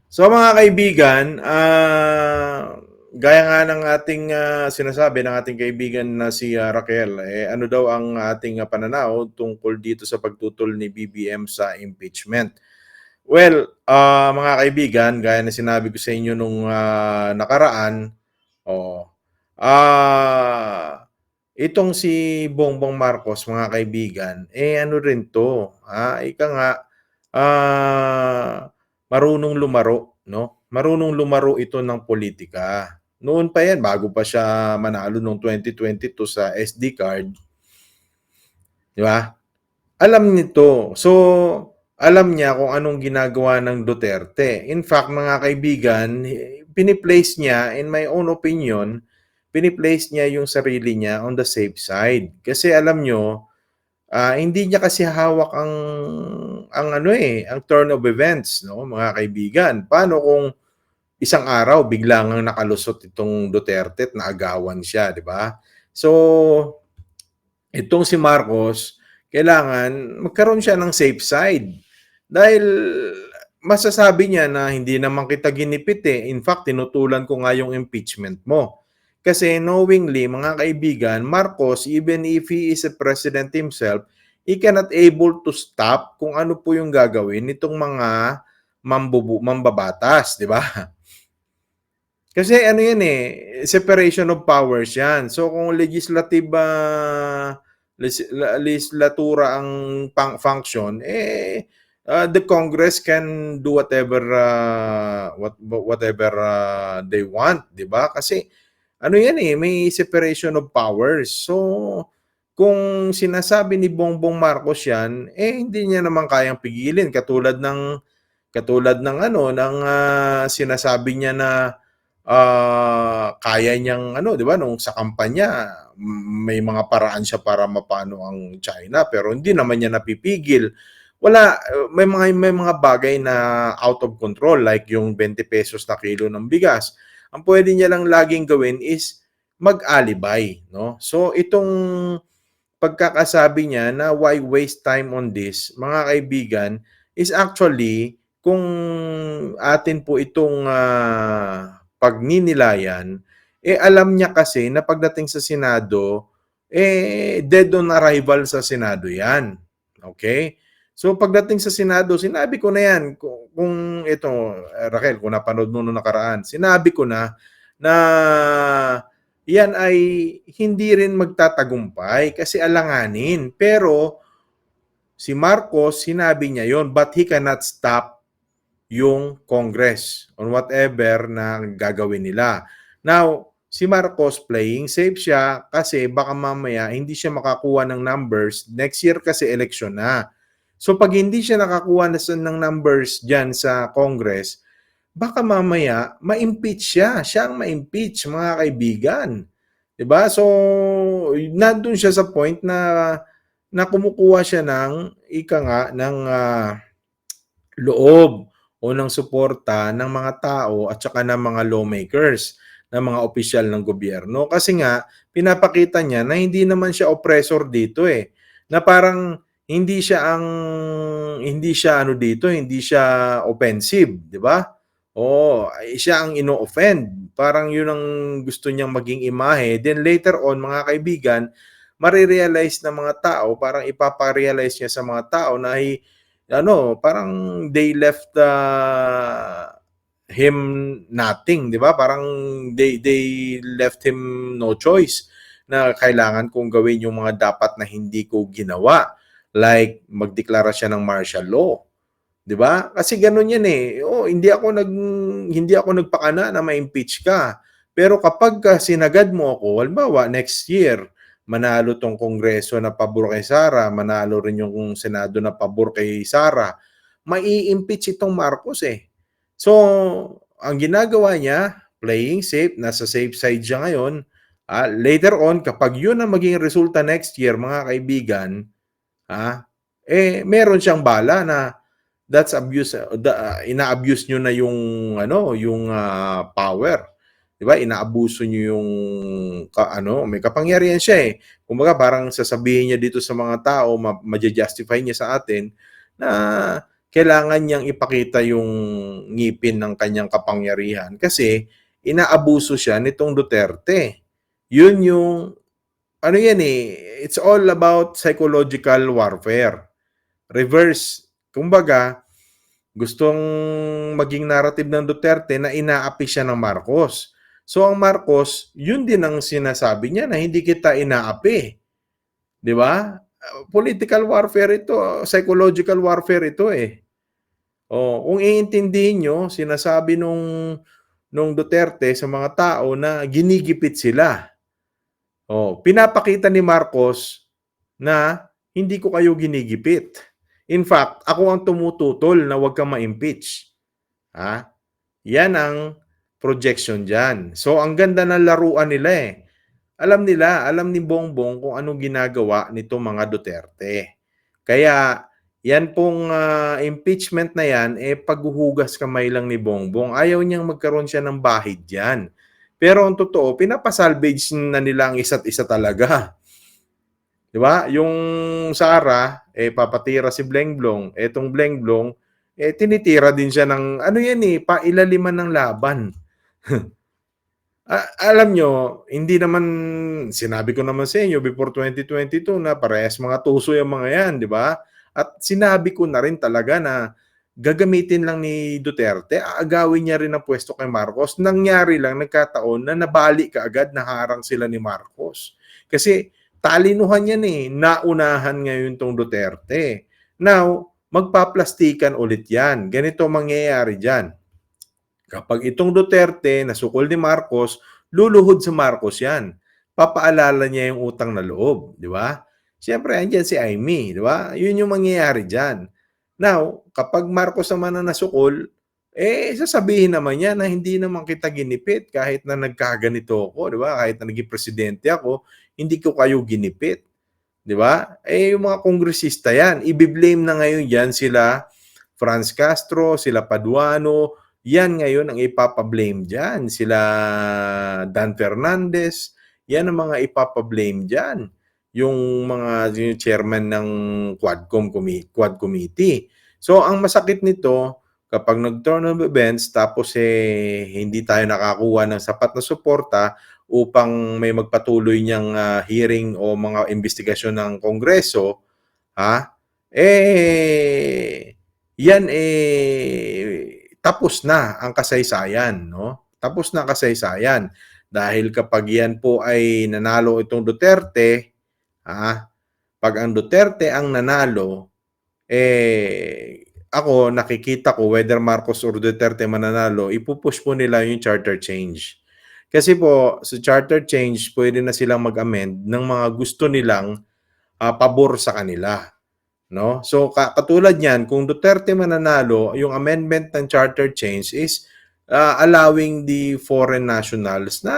So mga kaibigan, gaya nga ng ating sinasabi ng ating kaibigan na si Raquel, ano daw ang ating pananaw tungkol dito sa pagtutol ni BBM sa impeachment? Well, mga kaibigan, gaya na sinabi ko sa inyo nung nakaraan, oh, itong si Bongbong Marcos, mga kaibigan, ano rin to, ika nga, marunong lumaro, no? Marunong lumaro ito ng politika. Noon pa yan, bago pa siya manalo noong 2022 sa SD card, di ba? Alam nito. So, alam niya kung anong ginagawa ng Duterte. In fact, mga kaibigan, piniplace niya, in my own opinion, piniplace niya yung sarili niya on the safe side. Kasi alam nyo, hindi niya kasi hawak ang turn of events, no, mga kaibigan. Paano kung isang araw biglang nakalusot itong Duterte at naagawan siya, di ba? So, itong si Marcos, kailangan magkaroon siya ng safe side. Dahil masasabi niya na hindi naman kita ginipit eh. In fact, tinutulan ko nga yung impeachment mo. Kasi knowingly, mga kaibigan, Marcos, even if he is a president himself, he cannot able to stop kung ano po yung gagawin nitong mga mambabatas, di ba? Kasi ano yan eh, separation of powers yan. So kung legislative legislatura ang function, the Congress can do whatever whatever they want, 'di ba? Kasi ano yan eh, may separation of powers. So kung sinasabi ni Bongbong Marcos yan, hindi niya naman kayang pigilin katulad ng ano ng sinasabi niya na kaya niyang ano, 'di ba, nung sa kampanya may mga paraan siya para mapano ang China pero hindi naman niya napipigil. Wala may mga bagay na out of control like yung 20 pesos na kilo ng bigas. Ang pwede niya lang laging gawin is mag-alibay, no? So itong pagkakasabi niya na why waste time on this, mga kaibigan, is actually kung atin po itong pagninilayan, alam niya kasi na pagdating sa Senado, dead on arrival sa Senado yan. Okay? So pagdating sa Senado, sinabi ko na yan, kung ito, Raquel, kung napanood mo nung nakaraan, sinabi ko na yan ay hindi rin magtatagumpay kasi alanganin. Pero si Marcos, sinabi niya yon, but he cannot stop yung Congress on whatever na gagawin nila. Now, si Marcos playing safe siya kasi baka mamaya hindi siya makakuha ng numbers. Next year kasi election na. So pag hindi siya nakakuha ng numbers dyan sa Congress, baka mamaya ma-impeach siya. Siya ang ma-impeach, mga kaibigan. 'Di ba? So, nandun siya sa point na kumukuha siya ng ika nga ng loob o ng suporta ng mga tao at saka ng mga lawmakers, ng mga opisyal ng gobyerno. Kasi nga, pinapakita niya na hindi naman siya oppressor dito eh. Na parang hindi siya ano dito, hindi siya offensive, di ba? Oo, siya ang ino-offend. Parang yun ang gusto niyang maging imahe. Then later on, mga kaibigan, marirealize ng mga tao, parang ipaparealize niya sa mga tao na ano, parang they left him nothing, 'di ba? Parang they left him no choice na kailangan kong gawin yung mga dapat na hindi ko ginawa. Like magdeklara siya ng martial law, 'di ba? Kasi ganoon 'yan eh. Oh, hindi ako nagpakana na ma-impeach ka. Pero kapag sinagad mo ako, halimbawa next year, manalo tong Kongreso na pabor kay Sara, manalo rin yung Senado na pabor kay Sara, mai-impeach itong Marcos eh. So, ang ginagawa niya, playing safe, nasa safe side siya ngayon. Later on, kapag yun ang maging resulta next year, mga kaibigan, meron siyang bala na that's abuse, ina-abuse niyo na yung yung power. 'Di ba? Inaabuso niyo yung may kapangyarihan siya eh. Kumbaga parang sasabihin niya dito sa mga tao, ma-justify niya sa atin na kailangan niyang ipakita yung ngipin ng kanyang kapangyarihan kasi inaabuso siya nitong Duterte. Yun yung, ano yan it's all about psychological warfare. Reverse. Kumbaga, gustong maging narrative ng Duterte na inaapi siya ng Marcos. So ang Marcos, yun din ang sinasabi niya na hindi kita inaapi. 'Di ba? Political warfare ito, psychological warfare ito eh. Kung iintindihin nyo, sinasabi nung Duterte sa mga tao na ginigipit sila. Pinapakita ni Marcos na hindi ko kayo ginigipit. In fact, ako ang tumututol na huwag kang ma-impeach. Ha? Yan ang projection dyan. So, ang ganda ng laruan nila eh. Alam ni Bongbong kung anong ginagawa nito mga Duterte. Kaya, yan pong impeachment na yan, paghuhugas kamay lang ni Bongbong. Ayaw niyang magkaroon siya ng bahid dyan. Pero ang totoo, pinapasalvage na nila ang isa't isa talaga. Di ba? Yung Sara, papatira si Blenglong. Etong Blenglong, tinitira din siya ng, ano yan pailaliman ng laban. Alam nyo, hindi naman, sinabi ko naman sa inyo before 2022 na parehas mga tuso yung mga yan, di ba? At sinabi ko na rin talaga na gagamitin lang ni Duterte, aagawin niya rin ang pwesto kay Marcos. Nangyari lang, nagkataon na nabali kaagad, naharang sila ni Marcos. Kasi talinuhan yan naunahan ngayon tong Duterte. Now, magpaplastikan ulit yan. Ganito mangyayari dyan. Kapag itong Duterte nasukol ni Marcos, luluhod sa Marcos yan. Papaalala niya yung utang na loob, di ba? Siyempre, andyan si Amy, di ba? Yun yung mangyayari dyan. Now, kapag Marcos naman na nasukol, sasabihin naman niya na hindi naman kita ginipit kahit na nagkaganito ako, di ba? Kahit na naging presidente ako, hindi ko kayo ginipit. Di ba? Yung mga kongresista yan, i-blame na ngayon yan sila Franz Castro, sila Paduano, yan ngayon ang ipapablame dyan. Sila Dan Fernandez, yan ang mga ipapablame dyan. Yung chairman ng Quad Committee. So, ang masakit nito, kapag nag-turn of events, tapos hindi tayo nakakuha ng sapat na suporta upang may magpatuloy niyang hearing o mga investigasyon ng Kongreso, yan tapos na ang kasaysayan, no? Tapos na ang kasaysayan. Dahil kapag yan po ay nanalo itong Duterte, pag ang Duterte ang nanalo, ako nakikita ko whether Marcos or Duterte mananalo, ipupush po nila yung charter change. Kasi po, sa charter change, pwede na silang mag-amend ng mga gusto nilang pabor sa kanila. No? So katulad niyan, kung Duterte mananalo, yung amendment ng charter change is allowing the foreign nationals na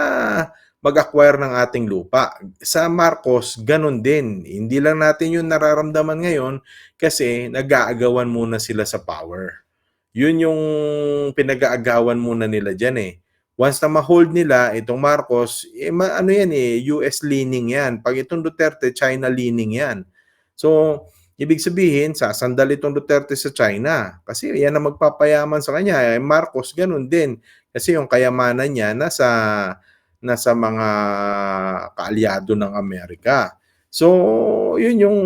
mag-acquire ng ating lupa. Sa Marcos, ganun din. Hindi lang natin yung nararamdaman ngayon kasi nag-aagawan muna sila sa power. Yun yung pinag-aagawan muna nila dyan Once na ma-hold nila itong Marcos, ano yan US leaning yan. Pag itong Duterte, China leaning yan. So, ibig sabihin, sasandal itong Duterte sa China. Kasi yan ang magpapayaman sa kanya. Marcos, ganun din. Kasi yung kayamanan niya nasa mga kaalyado ng Amerika. So, yun yung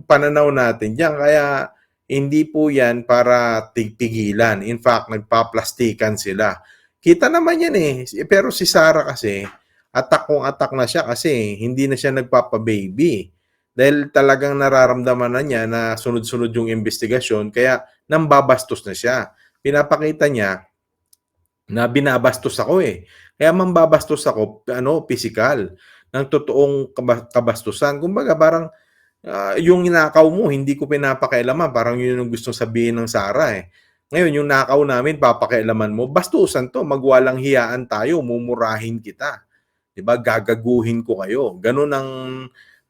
pananaw natin diyan. Kaya, hindi po yan para tigpigilan. In fact, nagpaplastikan sila. Kita naman yan Pero si Sara kasi, attack na siya kasi hindi na siya nagpapababy. Dahil talagang nararamdaman na niya na sunod-sunod yung investigasyon, kaya nambabastos na siya. Pinapakita niya na binabastos ako Kaya mambabastos ako, physical, ng totoong kabastusan. Kumbaga parang yung nakaw mo, hindi ko pinapakailaman. Parang yun yung gusto sabihin ng Sara Ngayon, yung nakaw namin, papakialaman mo, bastusan to, magwalang hiyaan tayo, mumurahin kita. Diba? Gagaguhin ko kayo. Ganun ang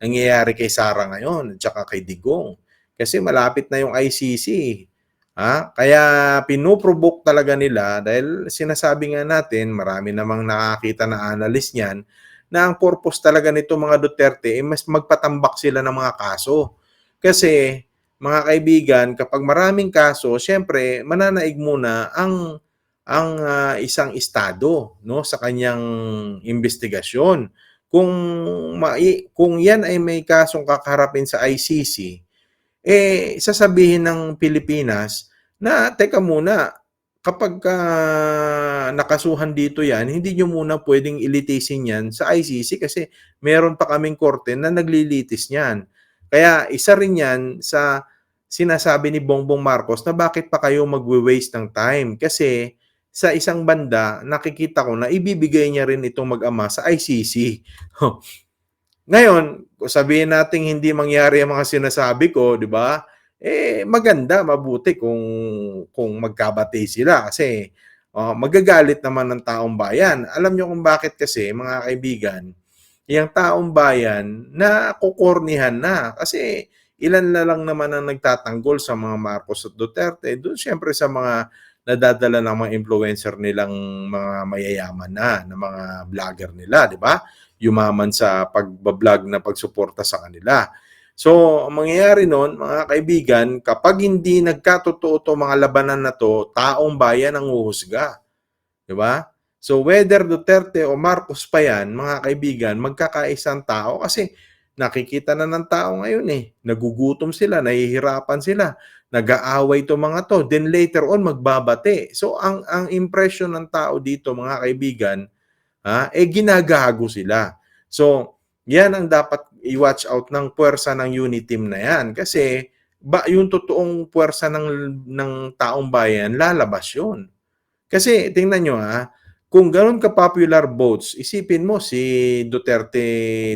nangyayari kay Sara ngayon, at saka kay Digong. Kasi malapit na yung ICC. Kaya pinoprovoke talaga nila dahil sinasabi nga natin, marami namang nakakita na analyst niyan, na ang purpose talaga nito mga Duterte mas magpatambak sila ng mga kaso. Kasi mga kaibigan, kapag maraming kaso, siyempre mananaig muna ang isang estado, 'no, sa kanyang investigasyon. Kung kung 'yan ay may kasong kakaharapin sa ICC, sasabihin ng Pilipinas na, "Teka muna, kapagka nakasuhan dito 'yan, hindi niyo muna puwedeng ilitisin 'yan sa ICC kasi meron pa kaming korte na naglilitis niyan." Kaya isa rin 'yan sa sinasabi ni Bongbong Marcos na bakit pa kayo magwe-waste ng time, kasi sa isang banda nakikita ko na ibibigay niya rin itong mag-ama sa ICC. Ngayon, kung sabihin nating hindi mangyari ang mga sinasabi ko, 'di ba? Maganda, mabuti kung magkabati sila kasi, magagalit naman ng taong bayan. Alam niyo kung bakit kasi, mga kaibigan, yang taong bayan nakokornihan na kasi ilan na lang naman ang nagtatanggol sa mga Marcos at Duterte. Doon siyempre sa mga nadadala ng mga influencer nilang mga mayayaman na mga vlogger nila, 'di ba? Yumaman sa pagba-vlog na pagsuporta sa kanila. So, ang mangyayari noon, mga kaibigan, kapag hindi nagkatotoo 'tong mga labanan na 'to, taong bayan ang huhusga, 'di ba? So, whether Duterte o Marcos pa 'yan, mga kaibigan, magkakaisang tao kasi nakikita na ng tao ngayon, nagugutom sila, nahihirapan sila, nag-aaway 'tong mga 'to, then later on magbabati. So, ang impression ng tao dito, mga kaibigan, ginagago sila. So, yan ang dapat i-watch out ng puwersa ng unity team na yan. Kasi yung totoong puwersa ng taong bayan, lalabas yun. Kasi tingnan nyo, kung gano'n ka-popular votes, isipin mo si Duterte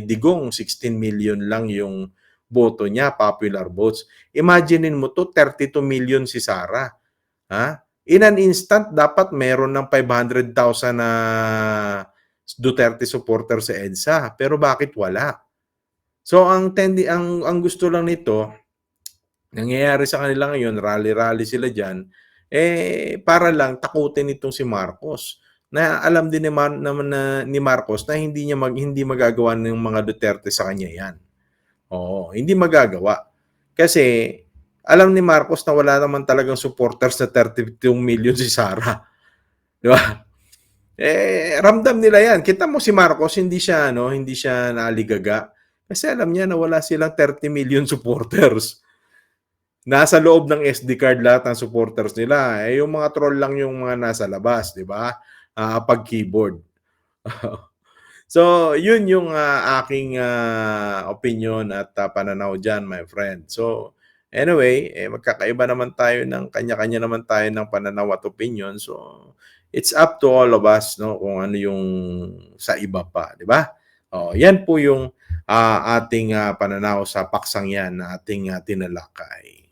Digong, 16 million lang yung boto niya, popular votes. Imaginein mo to, 32 million si Sara. In an instant, dapat meron ng 500,000 na Duterte supporter sa EDSA. Pero bakit wala? So, ang gusto lang nito, nangyayari sa kanila ngayon, rally-rally sila dyan, para lang takutin itong si Marcos. Na alam din naman ni Marcos na hindi magagawa ng mga Duterte sa kanya yan. Oo, hindi magagawa. Kasi alam ni Marcos na wala naman talagang supporters na 32 million si Sara. Di ba? Ramdam nila yan. Kita mo si Marcos, hindi siya naaligaga. Kasi alam niya na wala silang 30 million supporters. Nasa loob ng SD card lahat ng supporters nila. Yung mga troll lang yung mga nasa labas, di ba? Pag keyboard. So, yun yung aking opinion at pananaw dyan, my friend. So, anyway, magkakaiba naman tayo kanya-kanya naman tayo ng pananaw at opinion. So, it's up to all of us, no, kung ano yung sa iba pa, di ba? Yan po yung ating pananaw sa paksang yan na ating tinalakay.